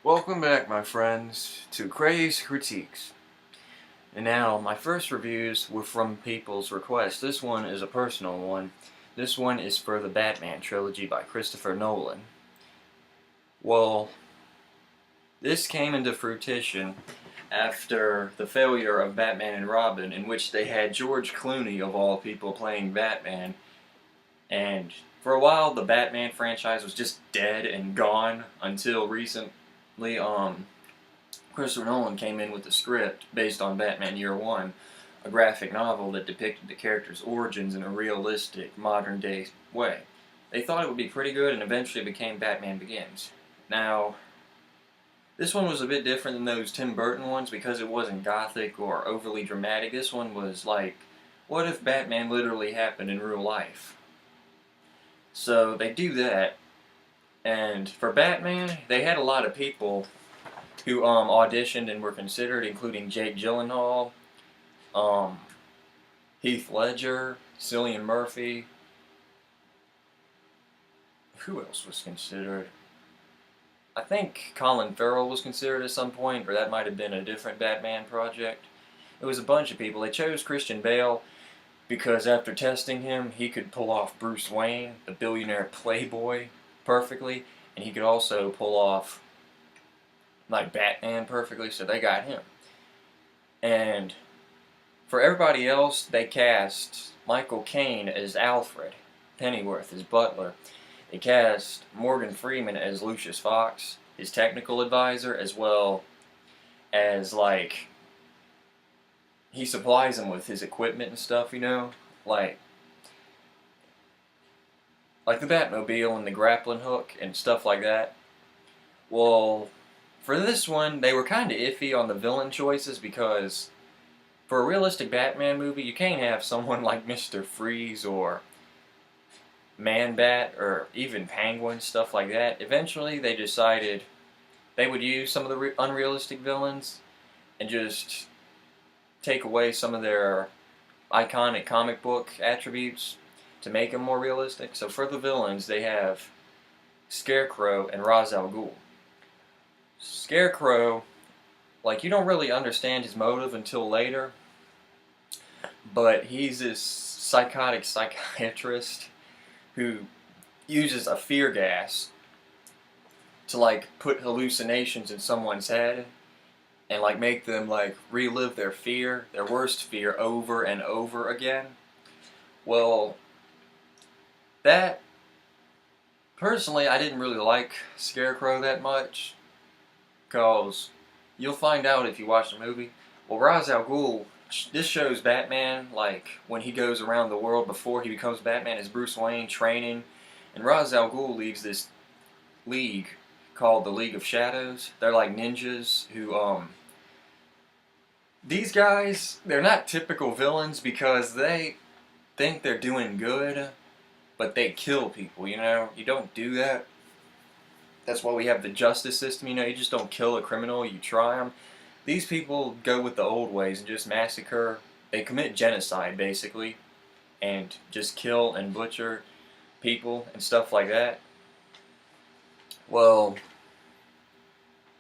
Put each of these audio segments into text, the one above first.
Welcome back, my friends, to CrazED Critiques. And now, my first reviews were from people's request. This one is a personal one. This one is for the Batman Trilogy by Christopher Nolan. Well, this came into fruition after the failure of Batman and Robin, in which they had George Clooney, of all people, playing Batman. And for a while, the Batman franchise was just dead and gone until recently, Christopher Nolan came in with a script based on Batman Year One, a graphic novel that depicted the character's origins in a realistic, modern-day way. They thought it would be pretty good and eventually became Batman Begins. Now, this one was a bit different than those Tim Burton ones because it wasn't gothic or overly dramatic. This one was like, what if Batman literally happened in real life? So they do that, and for Batman, they had a lot of people who auditioned and were considered, including Jake Gyllenhaal, Heath Ledger, Cillian Murphy. Who else was considered? I think Colin Farrell was considered at some point, or that might have been a different Batman project. It was a bunch of people. They chose Christian Bale because after testing him, he could pull off Bruce Wayne, the billionaire playboy, perfectly, and he could also pull off like Batman perfectly, so they got him. And for everybody else, they cast Michael Caine as Alfred, Pennyworth as Butler. They cast Morgan Freeman as Lucius Fox, his technical advisor, as well as like he supplies him with his equipment and stuff, like the Batmobile and the grappling hook and stuff like that. Well, for this one, they were kind of iffy on the villain choices because for a realistic Batman movie, you can't have someone like Mr. Freeze or Man-Bat or even Penguin, stuff like that. Eventually, they decided they would use some of the unrealistic villains and just take away some of their iconic comic book attributes to make them more realistic. So for the villains, they have Scarecrow and Ra's al Ghul. Scarecrow, like, you don't really understand his motive until later, but he's this psychotic psychiatrist who uses a fear gas to, like, put hallucinations in someone's head and, like, make them, like, relive their fear, their worst fear, over and over again. Well, that, personally, I didn't really like Scarecrow that much, because you'll find out if you watch the movie. Well, Ra's al Ghul, this shows Batman, like, when he goes around the world before he becomes Batman as Bruce Wayne, training, and Ra's al Ghul leads this league called the League of Shadows. They're like ninjas who, these guys, they're not typical villains because they think they're doing good, but they kill people, You don't do that. That's why we have the justice system, you just don't kill a criminal, you try them. These people go with the old ways and just massacre. They commit genocide, basically, and just kill and butcher people and stuff like that. Well,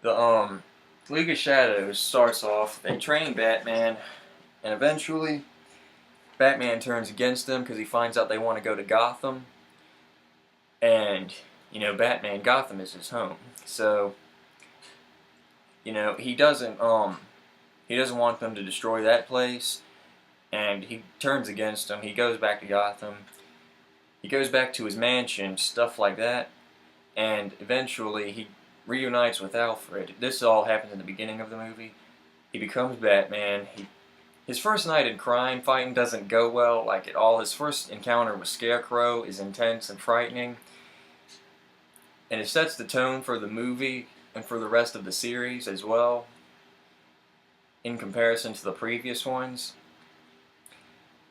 the League of Shadows starts off, they train Batman, and eventually Batman turns against them because he finds out they want to go to Gotham, and Batman, Gotham is his home. So, he doesn't want them to destroy that place, and he turns against them. He goes back to Gotham. He goes back to his mansion, stuff like that, and eventually he reunites with Alfred. This all happens in the beginning of the movie. He becomes Batman. His first night in crime fighting doesn't go well, like at all. His first encounter with Scarecrow is intense and frightening, and it sets the tone for the movie and for the rest of the series as well, in comparison to the previous ones.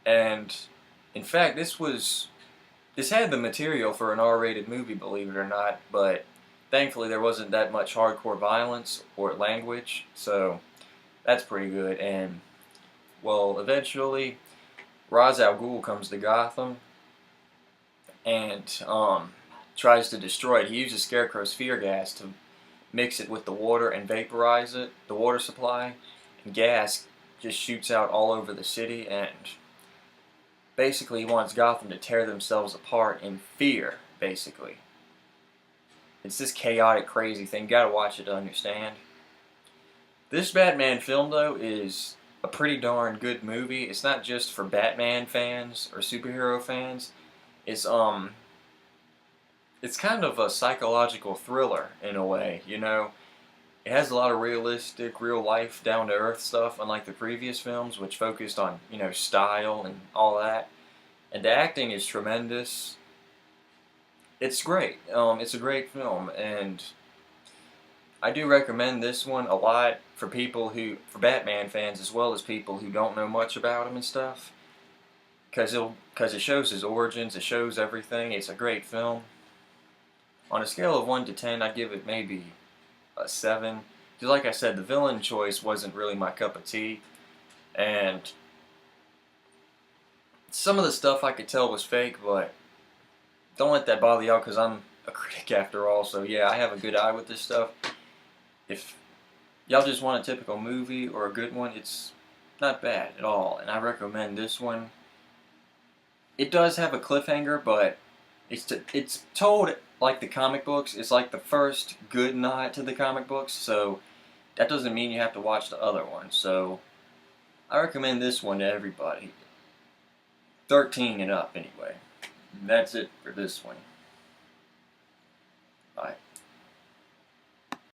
And in fact, this had the material for an R-rated movie, believe it or not, but thankfully there wasn't that much hardcore violence or language, so that's pretty good. And well, eventually Ra's al Ghul comes to Gotham and tries to destroy it. He uses Scarecrow's fear gas to mix it with the water and vaporize it, the water supply, and gas just shoots out all over the city, and basically he wants Gotham to tear themselves apart in fear, basically. It's this chaotic, crazy thing. You gotta watch it to understand. This Batman film, though, is a pretty darn good movie. It's not just for Batman fans or superhero fans. It's it's kind of a psychological thriller in a way, you know. It has a lot of realistic, real life, down to earth stuff, unlike the previous films, which focused on, you know, style and all that. And the acting is tremendous. It's great. It's a great film, and I do recommend this one a lot for for Batman fans as well as people who don't know much about him and stuff, because it shows his origins, it shows everything. It's a great film. On a scale of 1 to 10, I'd give it maybe a 7. Because like I said, the villain choice wasn't really my cup of tea, and some of the stuff I could tell was fake, but don't let that bother y'all because I'm a critic after all, so yeah, I have a good eye with this stuff. If y'all just want a typical movie or a good one, it's not bad at all, and I recommend this one. It does have a cliffhanger, but it's told like the comic books. It's like the first good nod to the comic books, so that doesn't mean you have to watch the other one. So I recommend this one to everybody. 13 and up, anyway. And that's it for this one. Bye.